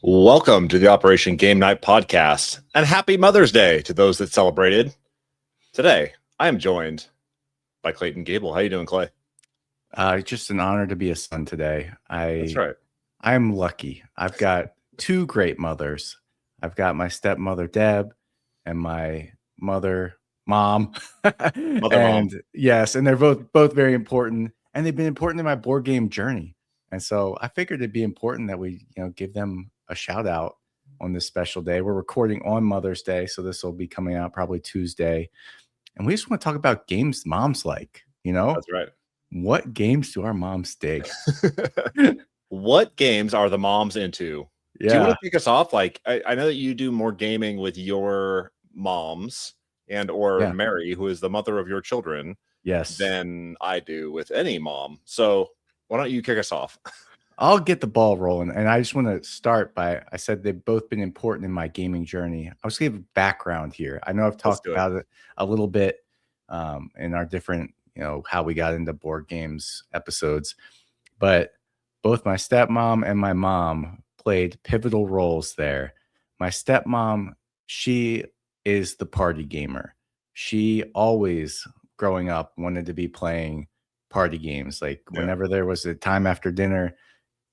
Welcome to the Operation Game Night podcast, and happy Mother's Day to those that celebrated. Today, I am joined by Clayton Gable. How you doing, Clay? Just an honor to be a son today. That's right. I'm lucky. I've got two great mothers. I've got my stepmother Deb and my mom. Mom. Yes, and they're both very important, and they've been important in my board game journey. And so I figured it'd be important that we, give them a shout out on this special day. We're recording on Mother's Day, so this will be coming out probably Tuesday. And we just want to talk about games moms like, That's right. What games do our moms dig? What games are the moms into? Do you want to kick us off? Like, I know that you do more gaming with your moms or Mary, who is the mother of your children, than I do with any mom. So why don't you kick us off? I'll get the ball rolling. And I just want to start by, I said they've both been important in my gaming journey. I'll just give a background here. I know I've talked about it a little bit in our different, how we got into board games episodes, but both my stepmom and my mom played pivotal roles there. My stepmom, she is the party gamer. She always, growing up, wanted to be playing party games. Like whenever there was a time after dinner,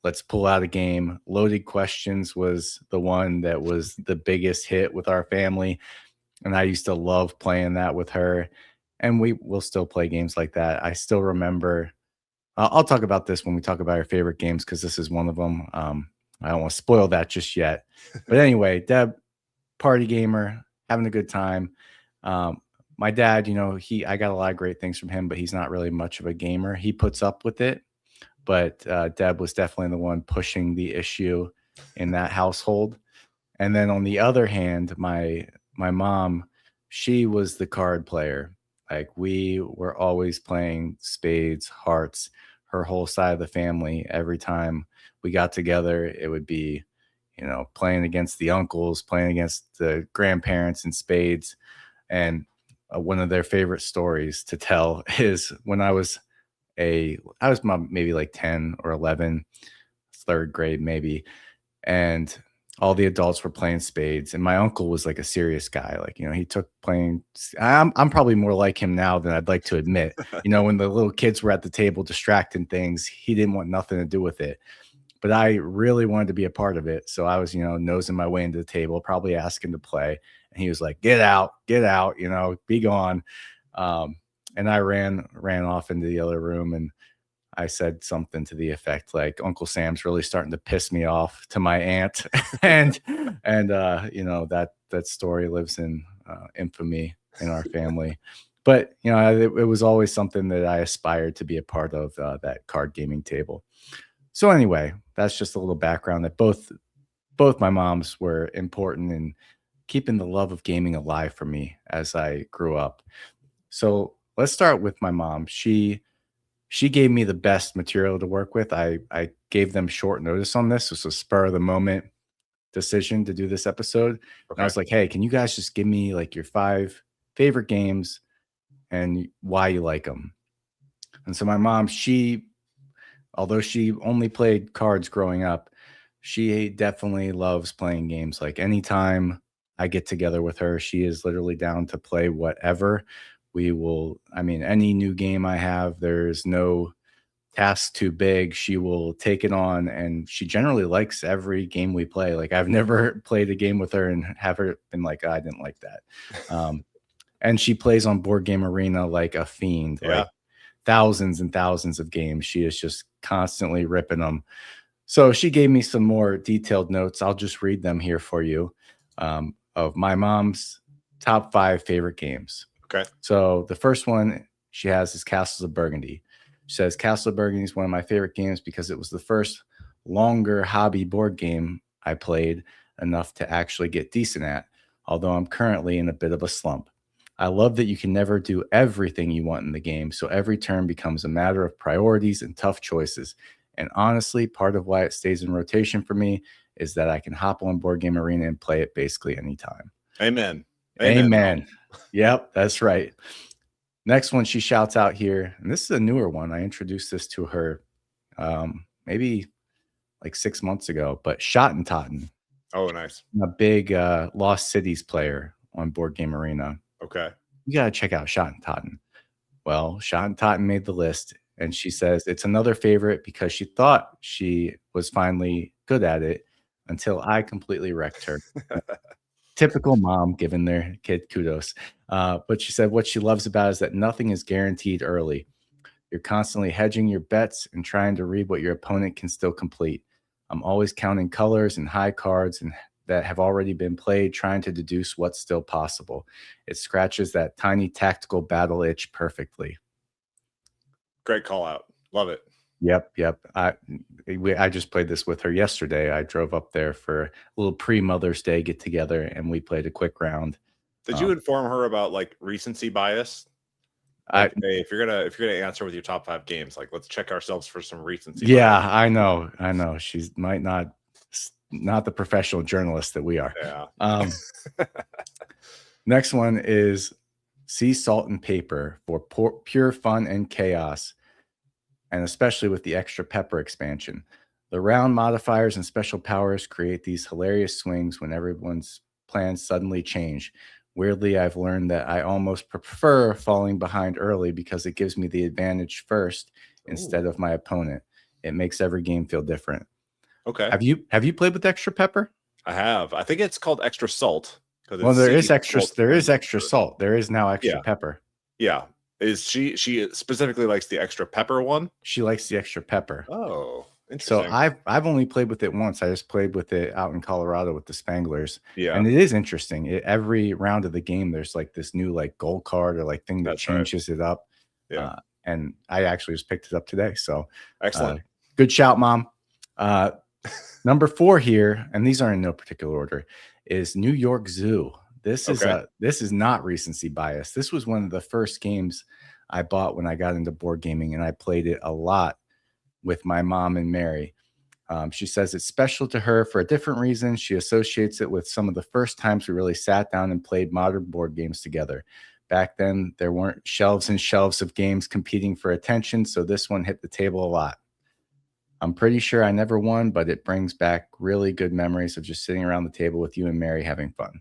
let's pull out a game. Loaded Questions was the one that was the biggest hit with our family. And I used to love playing that with her. And we will still play games like that. I still remember, I'll talk about this when we talk about our favorite games, because this is one of them. I don't want to spoil that just yet. But anyway, Deb, party gamer, having a good time. My dad, I got a lot of great things from him, but he's not really much of a gamer. He puts up with it. But Deb was definitely the one pushing the issue in that household. And then on the other hand, my mom, she was the card player. Like we were always playing spades, hearts, her whole side of the family. Every time we got together, it would be, playing against the uncles, playing against the grandparents in spades. And one of their favorite stories to tell is when I was maybe like 10 or 11, third grade maybe, and all the adults were playing spades, and my uncle was like a serious guy. Like, he took playing. I'm probably more like him now than I'd like to admit. When the little kids were at the table distracting things, he didn't want nothing to do with it. But I really wanted to be a part of it. So I was, nosing my way into the table, probably asking to play. And he was like, get out, be gone. And I ran off into the other room, and I said something to the effect like, Uncle Sam's really starting to piss me off, to my aunt. and that story lives in infamy in our family. But it was always something that I aspired to be a part of, that card gaming table. So anyway, that's just a little background that both my moms were important in keeping the love of gaming alive for me as I grew up. So let's start with my mom. She gave me the best material to work with. I gave them short notice on this. This was a spur of the moment decision to do this episode. And I was like, hey, can you guys just give me like your 5 favorite games and why you like them? And so my mom, although she only played cards growing up, she definitely loves playing games. Like anytime I get together with her, she is literally down to play whatever. Any new game I have, there's no task too big. She will take it on, and she generally likes every game we play. Like I've never played a game with her and have her been like, oh, I didn't like that. And she plays on Board Game Arena like a fiend. Yeah. Like thousands and thousands of games. She is just constantly ripping them. So she gave me some more detailed notes. I'll just read them here for you, of my mom's top 5 favorite games. Okay. So the first one she has is Castles of Burgundy. She says, Castles of Burgundy is one of my favorite games because it was the first longer hobby board game I played enough to actually get decent at, although I'm currently in a bit of a slump. I love that you can never do everything you want in the game, so every turn becomes a matter of priorities and tough choices. And honestly, part of why it stays in rotation for me is that I can hop on Board Game Arena and play it basically anytime. Amen. Yep, that's right. Next one she shouts out here, and this is a newer one. I introduced this to her maybe like 6 months ago, but Shot and Totten. Oh, nice. I'm a big Lost Cities player on Board Game Arena. Okay. You got to check out Shot and Totten. Well, Shot and Totten made the list, and she says it's another favorite because she thought she was finally good at it until I completely wrecked her. Typical mom giving their kid kudos. But she said what she loves about it is that nothing is guaranteed early. You're constantly hedging your bets and trying to read what your opponent can still complete. I'm always counting colors and high cards and that have already been played, trying to deduce what's still possible. It scratches that tiny tactical battle itch perfectly. Great call out. Love it. Yep. I just played this with her yesterday. I drove up there for a little pre-Mother's Day get together, and we played a quick round. Did you inform her about like recency bias? Like, hey, if you're gonna answer with your top 5 games, like let's check ourselves for some recency. Yeah, bias. I know. She's might not the professional journalist that we are. Yeah. Next one is Sea Salt and Paper for pure fun and chaos, and especially with the extra pepper expansion. The round modifiers and special powers create these hilarious swings when everyone's plans suddenly change. Weirdly, I've learned that I almost prefer falling behind early because it gives me the advantage first instead of my opponent. It makes every game feel different. Okay. Have you played with extra pepper? I have. I think it's called extra salt. Well, there is extra salt. There is now extra pepper. Yeah. Is she specifically likes the extra pepper one? She likes the extra pepper. Oh, interesting. So I've only played with it once. I just played with it out in Colorado with the Spanglers. Yeah. And it is interesting. Every round of the game, there's like this new like gold card or like thing that changes it up. Yeah. And I actually just picked it up today. So excellent. Good shout, Mom. Number 4 here, and these are in no particular order, is New York Zoo. This is not recency bias. This was one of the first games I bought when I got into board gaming, and I played it a lot with my mom and Mary. She says it's special to her for a different reason. She associates it with some of the first times we really sat down and played modern board games together. Back then, there weren't shelves and shelves of games competing for attention, so this one hit the table a lot. I'm pretty sure I never won, but it brings back really good memories of just sitting around the table with you and Mary having fun.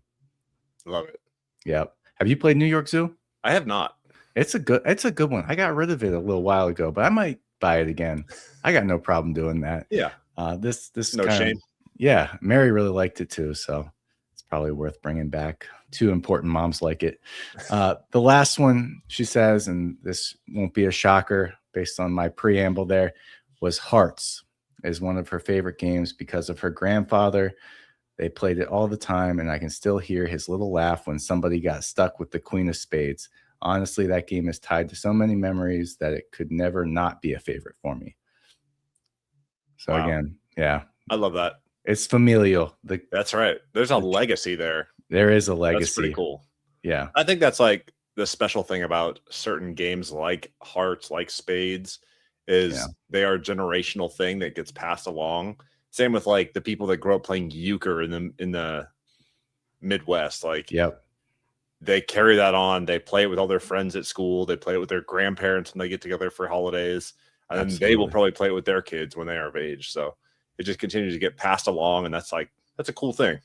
Love it. Yep. Have you played New York Zoo? I have not. It's a good one. I got rid of it a little while ago, but I might buy it again. I got no problem doing that. Yeah. This no shame. Yeah, Mary really liked it too, so it's probably worth bringing back. 2 important moms like it. The last one she says, and this won't be a shocker based on my preamble there, was Hearts. Is one of her favorite games because of her grandfather. They played it all the time, and I can still hear his little laugh when somebody got stuck with the Queen of Spades. Honestly, that game is tied to so many memories that it could never not be a favorite for me. So again, yeah. I love that. It's familial. That's right. There's a legacy there. There is a legacy. That's pretty cool. Yeah. I think that's like the special thing about certain games like Hearts, like Spades, is they are a generational thing that gets passed along. Same with like the people that grew up playing euchre in the Midwest. Like, they carry that on. They play it with all their friends at school. They play it with their grandparents when they get together for holidays, and then they will probably play it with their kids when they are of age. So it just continues to get passed along, and that's a cool thing.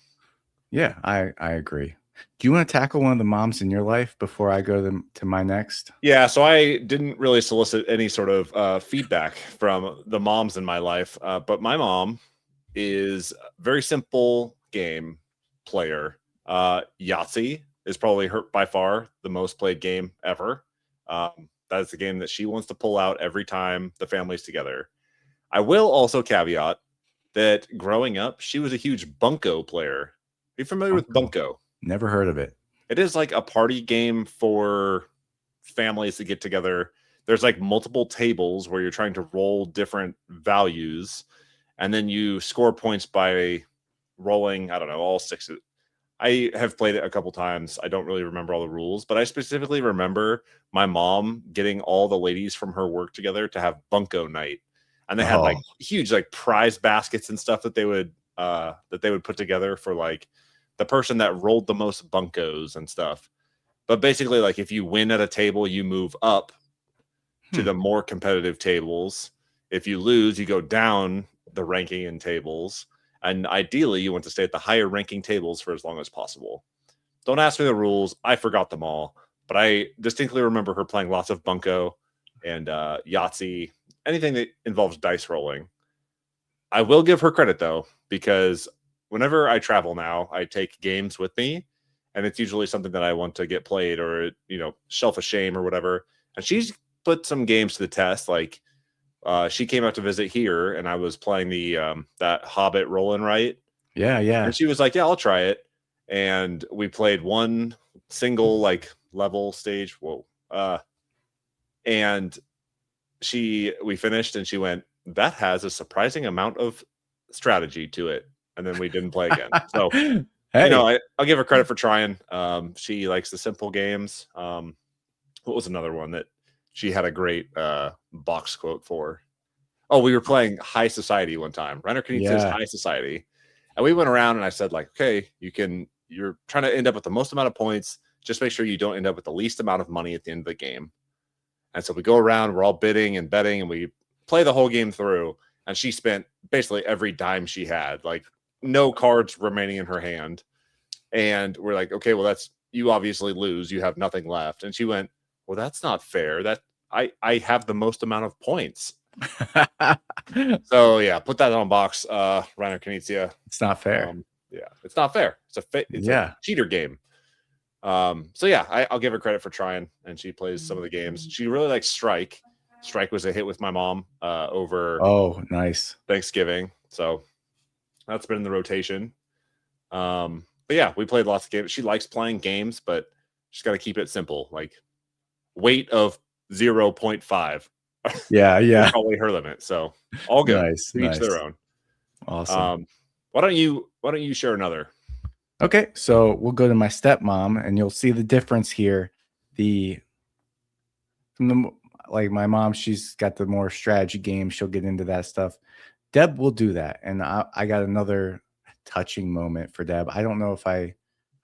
Yeah, I agree. Do you want to tackle one of the moms in your life before I go to my next? Yeah, so I didn't really solicit any sort of feedback from the moms in my life, but my mom is a very simple game player. Yahtzee is probably by far the most played game ever. That is the game that she wants to pull out every time the family's together. I will also caveat that growing up, she was a huge Bunko player. Are you familiar with Bunko? Never heard of it. It is like a party game for families to get together. There's like multiple tables where you're trying to roll different values, and then you score points by rolling, I don't know, all 6. I have played it a couple times. I don't really remember all the rules, but I specifically remember my mom getting all the ladies from her work together to have Bunko night. And they had like huge like prize baskets and stuff that they would put together for like the person that rolled the most Bunkos and stuff. But basically, like if you win at a table, you move up to the more competitive tables. If you lose, you go down the ranking in tables. And ideally, you want to stay at the higher ranking tables for as long as possible. Don't ask me the rules. I forgot them all. But I distinctly remember her playing lots of Bunko and Yahtzee, anything that involves dice rolling. I will give her credit, though, because whenever I travel now, I take games with me, and it's usually something that I want to get played or, shelf of shame or whatever. And she's put some games to the test. Like she came out to visit here, and I was playing that Hobbit roll and write. Yeah. And she was like, yeah, I'll try it. And we played one single level stage. Whoa. And we finished and she went, that has a surprising amount of strategy to it. And then we didn't play again. So, hey. I'll give her credit for trying. She likes the simple games. What was another one that she had a great box quote for? Oh, we were playing High Society one time. Reiner Knizia's High Society. And we went around and I said, okay, you're trying to end up with the most amount of points. Just make sure you don't end up with the least amount of money at the end of the game. And so we go around, we're all bidding and betting, and we play the whole game through. And she spent basically every dime she had, no cards remaining in her hand. And we're like, okay, well, you obviously lose. You have nothing left. And she went, well, that's not fair. I have the most amount of points. So yeah, put that on box, Reiner Knizia. It's not fair. It's not fair. It's a cheater game. So yeah, I'll give her credit for trying, and she plays some of the games. She really likes Strike. Strike was a hit with my mom over nice Thanksgiving, so that's been in the rotation. But yeah, we played lots of games. She likes playing games, but she's got to keep it simple, like weight of 0.5. Yeah. Probably her limit. So all good. Nice. Each their own. Awesome. Why don't you share another? Okay, so we'll go to my stepmom, and you'll see the difference here. My mom, she's got the more strategy games. She'll get into that stuff. Deb will do that, and I got another touching moment for Deb. I don't know if I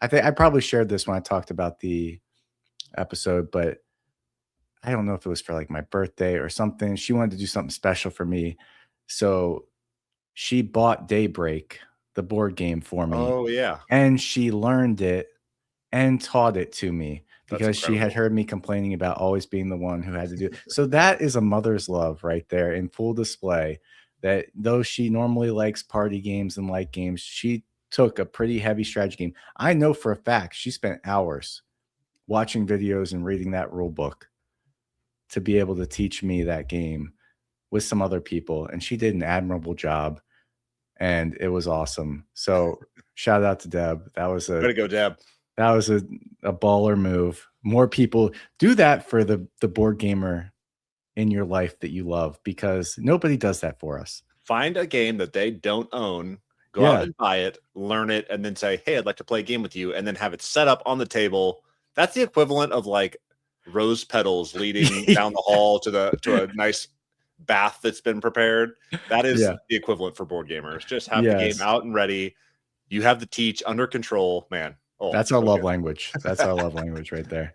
think I probably shared this when I talked about the episode, but I don't know if it was for my birthday or something. She wanted to do something special for me, so she bought Daybreak, the board game, for me. Oh yeah. And she learned it and taught it to me because she had heard me complaining about always being the one who had to do it. So that is a mother's love right there in full display, that though she normally likes party games and light games, she took a pretty heavy strategy game. I know for a fact she spent hours watching videos and reading that rule book to be able to teach me that game with some other people. And she did an admirable job. And it was awesome. So shout out to Deb. That was way to go, Deb. That was a baller move. More people do that for the board gamer in your life that you love, because nobody does that for us. Find a game that they don't own, go out and buy it, learn it, and then say, hey, I'd like to play a game with you, and then have it set up on the table. That's the equivalent of rose petals leading down the hall to a nice bath that's been prepared. That is the equivalent for board gamers. Just have the game out and ready. You have the teach under control, man. That's our love language. That's our love language right there.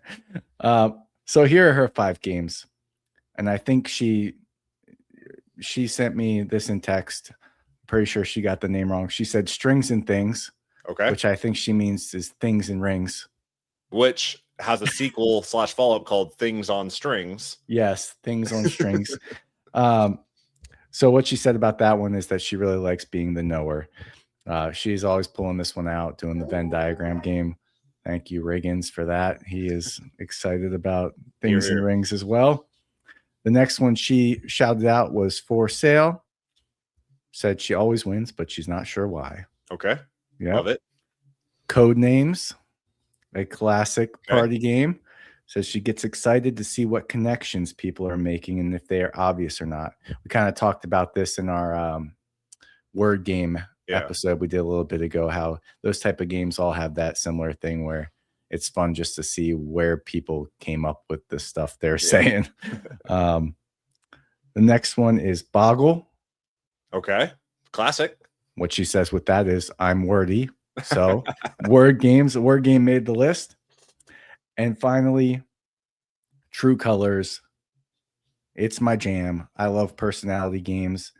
So here are her 5 games, and I think she sent me this in text. Pretty sure she got the name wrong. She said Strings and Things, which I think she means is Things and Rings, which has a sequel / follow-up called Things on Strings. Yes, Things on Strings. So what she said about that one is that she really likes being the knower. She's always pulling this one out, doing the Venn diagram game. Thank you, Riggins, for that. He is excited about Things and Rings as well. The next one she shouted out was For Sale. Said she always wins, but she's not sure why. Okay. Yeah. Love it. Codenames, a classic party game. Says she gets excited to see what connections people are making and if they are obvious or not. We kind of talked about this in our word game episode we did a little bit ago, how those type of games all have that similar thing where it's fun just to see where people came up with the stuff they're saying. The next one is Boggle. Okay. Classic. What she says with that is, I'm wordy. So word games, a word game made the list. And finally, True Colors. It's my jam. I love personality games.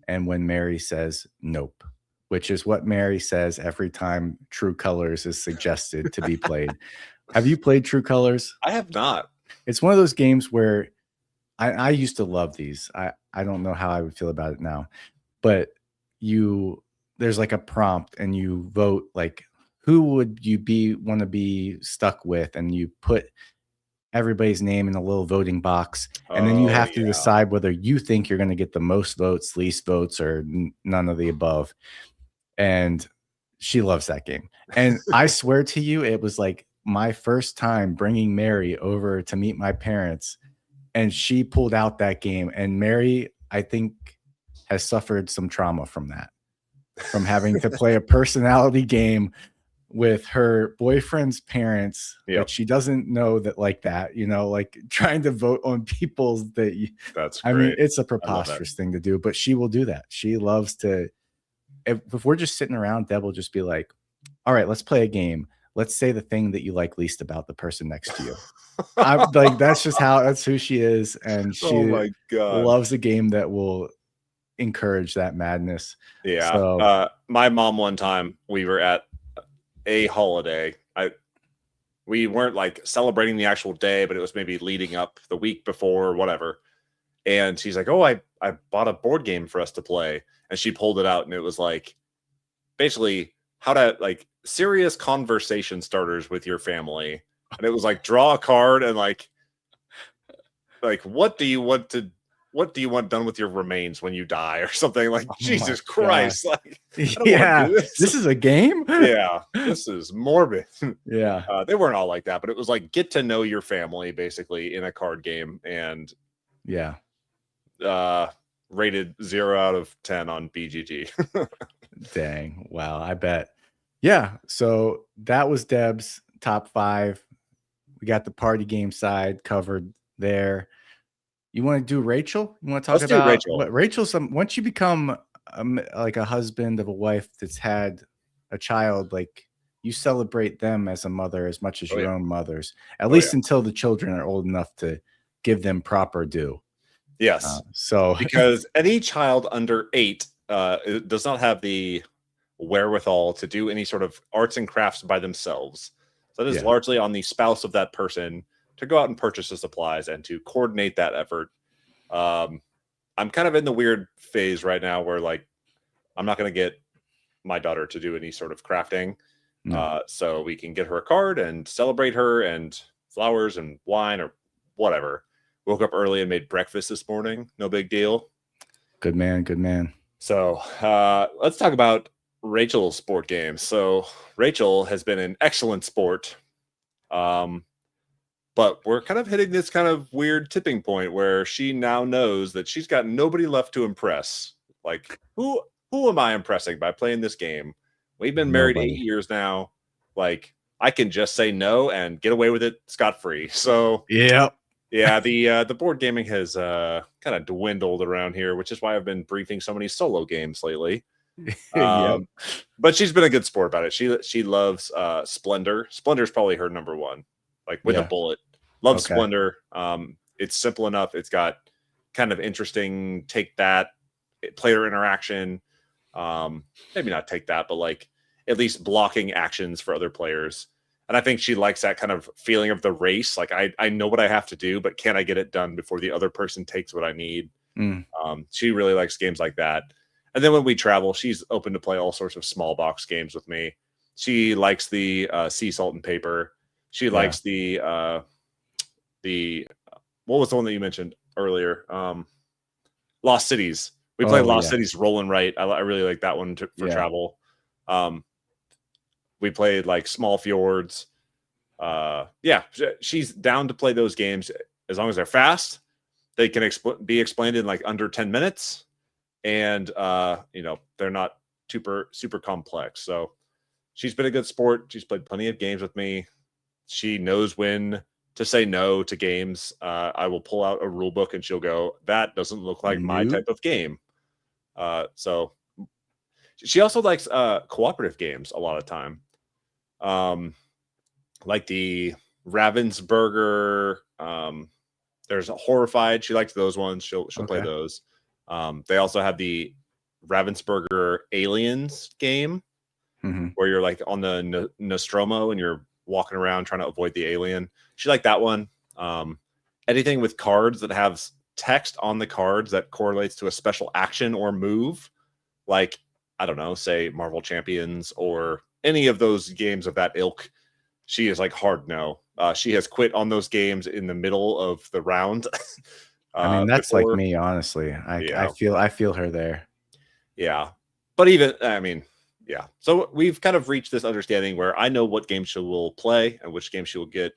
And when Mary says nope. which is what Mary says every time True Colors is suggested to be played. Have you played True Colors? I have not. It's one of those games where I used to love these. I don't know how I would feel about it now, but there's like a prompt and you vote like who would you want to be stuck with, and you put everybody's name in a little voting box, and then you have to decide whether you think you're going to get the most votes, least votes, or none of the above. And she loves that game. And I swear to you, it was like my first time bringing Mary over to meet my parents, and she pulled out that game. And Mary, I think, has suffered some trauma from that, from having to play a personality game with her boyfriend's parents that she doesn't know that like that, like trying to vote on people's that's great. I mean, it's a preposterous thing to do, but she will do that. She loves to, if we're just sitting around, Deb will just be like, all right, let's play a game. Let's say the thing that you like least about the person next to you. I'm like, that's who she is. And she loves a game that will encourage that madness. Yeah. So, my mom, one time we were at a holiday. We weren't like celebrating the actual day, but it was maybe leading up the week before or whatever. And she's like, oh, I bought a board game for us to play. And she pulled it out, and it was like basically how to like serious conversation starters with your family. And it was like draw a card and like what do you want done with your remains when you die or something? Like, Jesus Christ. Like, this is a game. Yeah, this is morbid. Yeah. They weren't all like that, but it was like get to know your family basically in a card game. And rated 0 out of 10 on BGG. Dang. Wow. I bet. Yeah. So that was Deb's top 5. We got the party game side covered there. You want to do Rachel? You want to talk about Rachel? Rachel's once you become like a husband of a wife that's had a child, like you celebrate them as a mother as much as your own mothers, at least until the children are old enough to give them proper due. Yes. Because any child under 8 does not have the wherewithal to do any sort of arts and crafts by themselves. So that is largely on the spouse of that person to go out and purchase the supplies and to coordinate that effort. I'm kind of in the weird phase right now where like I'm not going to get my daughter to do any sort of crafting. So we can get her a card and celebrate her and flowers and wine or whatever. Woke up early and made breakfast this morning. No big deal. Good man. Good man. So let's talk about Rachel's sport games. So Rachel has been an excellent sport. But we're kind of hitting this kind of weird tipping point where she now knows that she's got nobody left to impress. Like, who am I impressing by playing this game? We've been married 8 years now. Like, I can just say no and get away with it scot-free. So yeah, the board gaming has kind of dwindled around here, which is why I've been briefing so many solo games lately. But she's been a good sport about it. She loves Splendor. Splendor's probably her number one, like with a bullet. Loves Splendor. It's simple enough. It's got kind of interesting take that player interaction. Maybe not take that, but like at least blocking actions for other players. And I think she likes that kind of feeling of the race. Like I know what I have to do, but can I get it done before the other person takes what I need? She really likes games like that. And then when we travel, she's open to play all sorts of small box games with me. She likes the sea salt and paper. She likes the what was the one that you mentioned earlier? Lost Cities. We play Lost Cities roll and write. I really like that one for travel. We played like Small Fjords. She's down to play those games as long as they're fast. They can be explained in like under 10 minutes. And, they're not super complex. So she's been a good sport. She's played plenty of games with me. She knows when to say no to games. I will pull out a rule book and she'll go, that doesn't look like my type of game. So she also likes cooperative games a lot of time. Like the Ravensburger. There's a Horrified. She likes those ones. She'll play those. They also have the Ravensburger Aliens game, where you're like on the Nostromo and you're walking around trying to avoid the alien. She liked that one. Anything with cards that have text on the cards that correlates to a special action or move, like, I don't know, say Marvel Champions or any of those games of that ilk. She is like hard no. She has quit on those games in the middle of the round. I mean, that's before. Like me, honestly. I feel her there. Yeah. But even, I mean, yeah. So we've kind of reached this understanding where I know what games she will play and which games she will get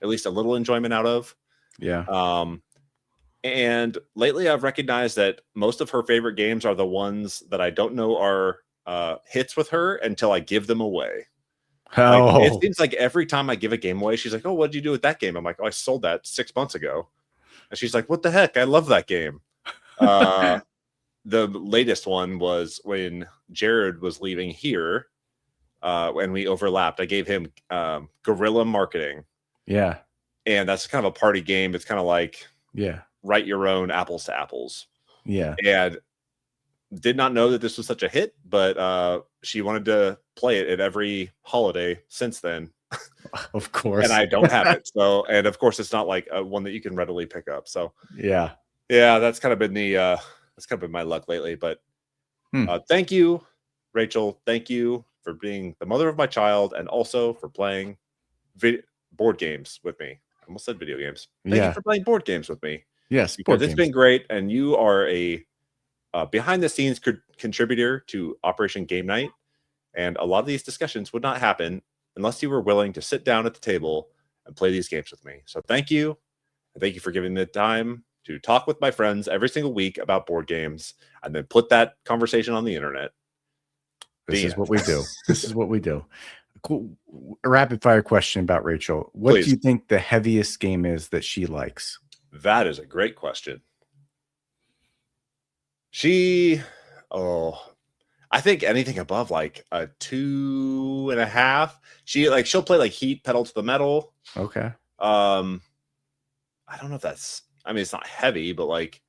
at least a little enjoyment out of. Yeah. And lately I've recognized that most of her favorite games are the ones that I don't know are hits with her until I give them away. Oh. Like, it seems like every time I give a game away, she's like, "Oh, what did you do with that game?" I'm like, "Oh, I sold that 6 months ago." And she's like, "What the heck? I love that game." The latest one was when Jared was leaving here, when we overlapped. I gave him Guerrilla Marketing. Yeah. And that's kind of a party game. It's kind of like write your own apples to apples. Yeah. And did not know that this was such a hit, but she wanted to play it at every holiday since then. Of course. And I don't have it. So, and of course, it's not like one that you can readily pick up. So, yeah, that's kind of been that's kind of been my luck lately. But thank you, Rachel. Thank you for being the mother of my child and also for playing board games with me. I almost said video games. Thank you for playing board games with me. Yes, because it's been great. And you are a behind the scenes contributor to Operation Game Night. And a lot of these discussions would not happen unless you were willing to sit down at the table and play these games with me. So thank you. And thank you for giving me the time to talk with my friends every single week about board games and then put that conversation on the internet. This is what we do. This is what we do. Cool. A rapid fire question about Rachel. What do you think the heaviest game is that she likes? That is a great question. I think anything above like a 2.5. She'll play like Heat, Pedal to the Metal. Okay. I don't know if that's, I mean, it's not heavy, but like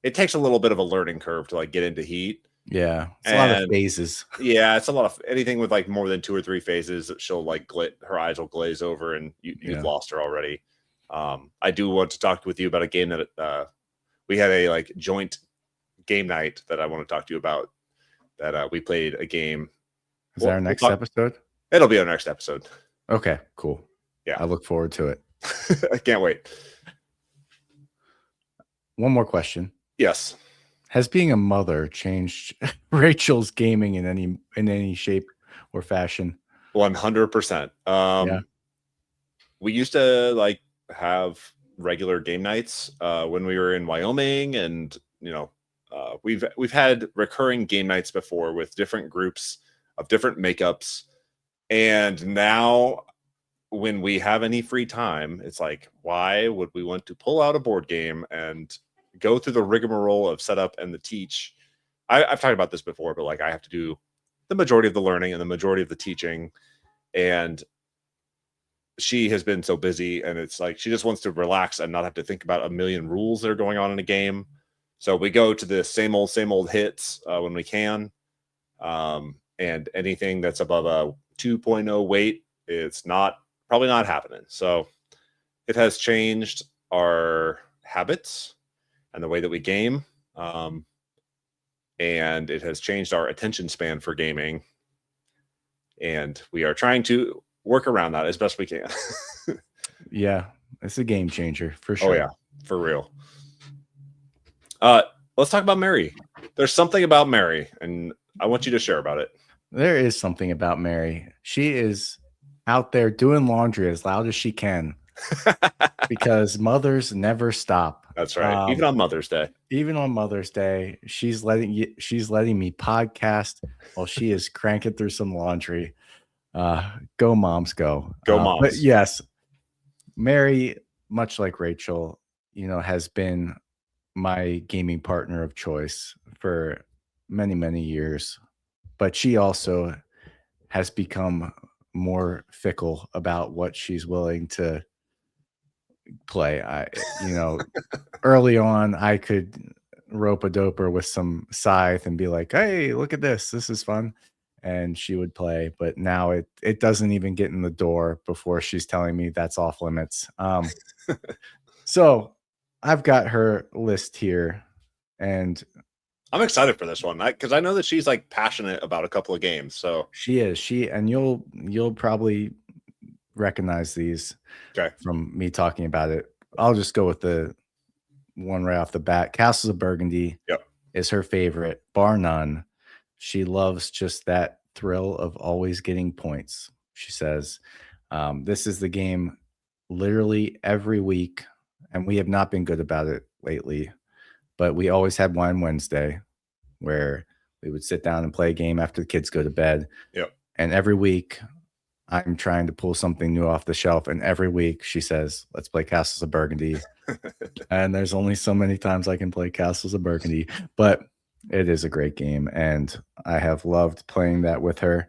it takes a little bit of a learning curve to like get into Heat. Yeah. It's a lot of phases. Yeah. It's a lot of anything with like more than 2 or 3 phases that she'll like her eyes will glaze over and you've lost her already. I do want to talk with you about a game that we had a like joint game night that I want to talk to you about. That we played a game. Is that our next episode? It'll be our next episode. Okay, cool. Yeah. I look forward to it. I can't wait. One more question. Yes. Has being a mother changed Rachel's gaming in any shape or fashion? 100%. We used to like have regular game nights when we were in Wyoming, and we've had recurring game nights before with different groups of different makeups. And now when we have any free time, it's like, why would we want to pull out a board game and go through the rigmarole of setup and the teach? I've talked about this before, but like I have to do the majority of the learning and the majority of the teaching. And she has been so busy, and it's like she just wants to relax and not have to think about a million rules that are going on in a game. So we go to the same old hits when we can. And anything that's above a 2.0 weight, it's probably not happening. So it has changed our habits and the way that we game. And it has changed our attention span for gaming. And we are trying to work around that as best we can. Yeah, it's a game changer for sure. Oh yeah, for real. Let's talk about Mary. There's something about Mary, and I want you to share about it. There is something about Mary. She is out there doing laundry as loud as she can because mothers never stop. That's right. Even on Mother's Day. Even on Mother's Day, she's letting me podcast while she is cranking through some laundry. Go moms, go. Go moms. But yes, Mary, much like Rachel, has been my gaming partner of choice for many, many years. But she also has become more fickle about what she's willing to play. Early on, I could rope-a-dope with some scythe and be like, hey, look at this. This is fun. And she would play. But now it doesn't even get in the door before she's telling me that's off limits. So I've got her list here, and I'm excited for this one because I know that she's like passionate about a couple of games. So she is. And you'll probably recognize these from me talking about it. I'll just go with the one right off the bat. Castles of Burgundy is her favorite, bar none. She loves just that thrill of always getting points. She says, this is the game literally every week, and we have not been good about it lately, but we always had one Wednesday where we would sit down and play a game after the kids go to bed. And every week I'm trying to pull something new off the shelf. And every week she says, let's play Castles of Burgundy. And there's only so many times I can play Castles of Burgundy, but it is a great game. And I have loved playing that with her.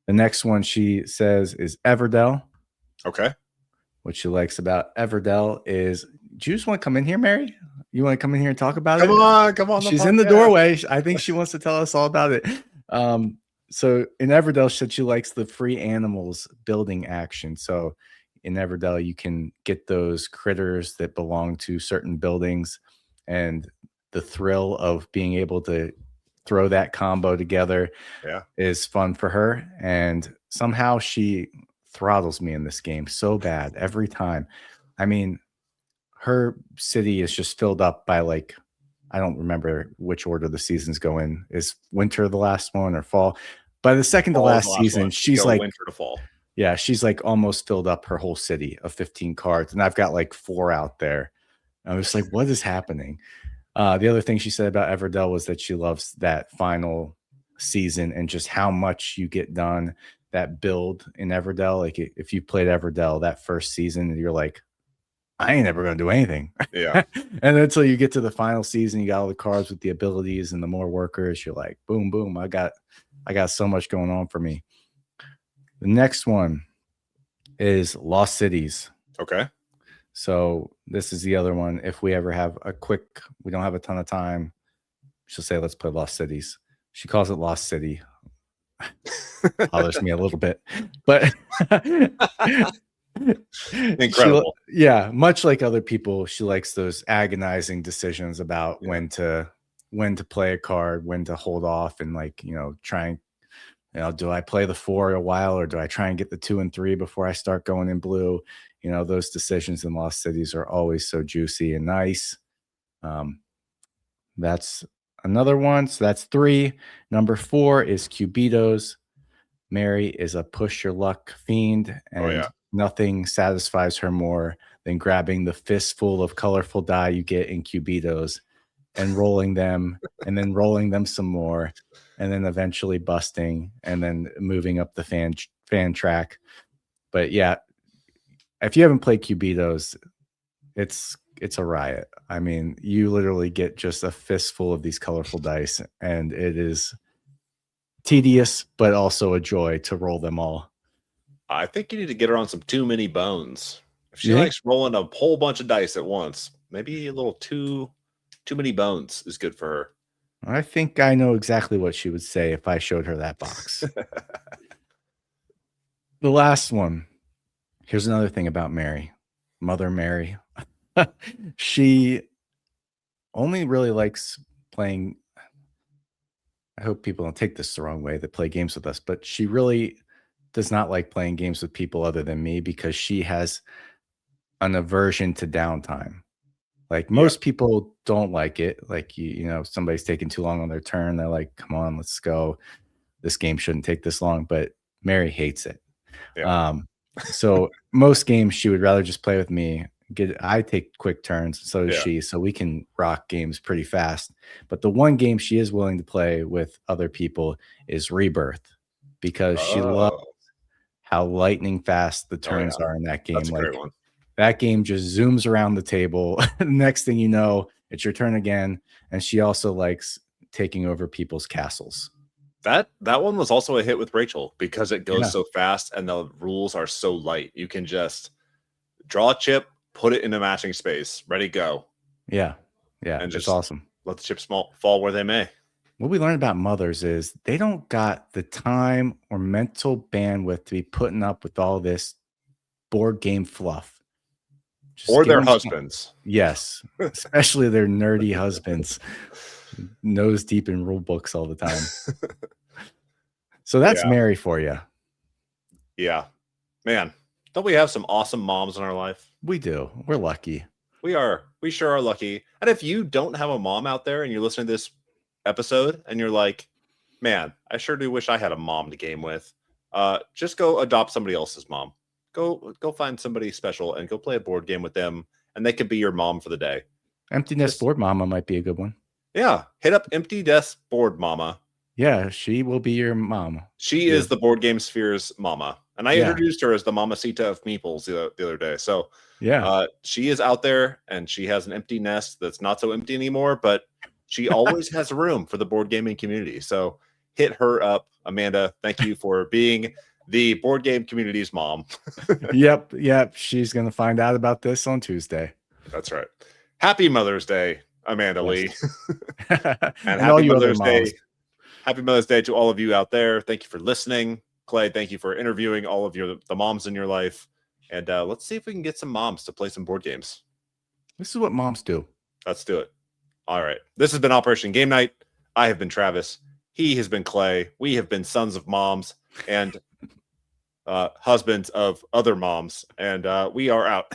The next one she says is Everdell. Okay. What she likes about Everdell is, do you just want to come in here, Mary? You want to come in here and talk about it? Come on. She's in the doorway. I think she wants to tell us all about it. So in Everdell, she likes the free animals building action. So in Everdell, you can get those critters that belong to certain buildings, and the thrill of being able to throw that combo together is fun for her. And somehow she throttles me in this game so bad every time. I mean, her city is just filled up by, like, I don't remember which order the seasons go in. Is winter the last one or fall? By the second to last season, she's like winter to fall. Yeah, she's like almost filled up her whole city of 15 cards, and I've got like 4 out there. I was like, what is happening? The other thing she said about Everdell was that she loves that final season and just how much you get done. That build in Everdell, like if you played Everdell that first season, you're like, I ain't ever gonna do anything. Yeah. And until you get to the final season, you got all the cards with the abilities and the more workers, you're like, boom, boom. I got so much going on for me. The next one is Lost Cities. Okay. So this is the other one. If we ever have we don't have a ton of time, she'll say, let's play Lost Cities. She calls it Lost City. Bothers me a little bit, but incredible. Much like other people, she likes those agonizing decisions about when to play a card, when to hold off, and trying. Do I play the 4 a while, or do I try and get the 2 and 3 before I start going in blue? Those decisions in Lost Cities are always so juicy and nice. That's another one. So that's 3. Number 4 is Cubitos. Mary is a push your luck fiend, and nothing satisfies her more than grabbing the fistful of colorful die you get in Cubitos and rolling them, and then rolling them some more, and then eventually busting, and then moving up the fan track. But yeah, if you haven't played Cubitos, it's a riot. I mean, you literally get just a fistful of these colorful dice, and it is tedious, but also a joy to roll them all. I think you need to get her on some too many bones. If she likes rolling a whole bunch of dice at once, maybe a little too many bones is good for her. I think I know exactly what she would say if I showed her that box. The last one. Here's another thing about Mary. Mother Mary. She only really likes playing. I hope people don't take this the wrong way that play games with us, but she really does not like playing games with people other than me, because she has an aversion to downtime. Like most people don't like it. Like, somebody's taking too long on their turn. They're like, come on, let's go. This game shouldn't take this long, but Mary hates it. Yeah. So most games she would rather just play with me. I take quick turns, so does she. So we can rock games pretty fast. But the one game she is willing to play with other people is Rebirth, because she loves how lightning fast the turns are in that game. That's a great one. That game just zooms around the table. Next thing you know, it's your turn again. And she also likes taking over people's castles. That one was also a hit with Rachel, because it goes so fast and the rules are so light. You can just draw a chip, put it in a matching space, ready, go. Yeah. And it's awesome. Let the chips fall where they may. What we learned about mothers is they don't got the time or mental bandwidth to be putting up with all this board game fluff. Or their husbands. Yes, especially their nerdy husbands, nose deep in rule books all the time. So that's Mary for you. Yeah. Man, don't we have some awesome moms in our life? We do. We're lucky. We are. We sure are lucky. And if you don't have a mom out there and you're listening to this episode and you're like, man, I sure do wish I had a mom to game with, just go adopt somebody else's mom. Go find somebody special and go play a board game with them, and they could be your mom for the day. Empty Nest Board Mama might be a good one. Yeah, hit up Empty Nest Board Mama. Yeah, she will be your mom. She is the Board Game Sphere's mama. And I introduced her as the Mamacita of Meeples the other day. So she is out there, and she has an empty nest that's not so empty anymore, but she always has room for the board gaming community. So hit her up, Amanda. Thank you for being the board game community's mom. Yep. She's going to find out about this on Tuesday. That's right. Happy Mother's Day, Amanda Lee. and happy Mother's Day. Happy Mother's Day to all of you out there. Thank you for listening. Clay, thank you for interviewing all of the moms in your life. And let's see if we can get some moms to play some board games. This is what moms do. Let's do it. All right. This has been Operation Game Night. I have been Travis. He has been Clay. We have been sons of moms and husbands of other moms. And we are out.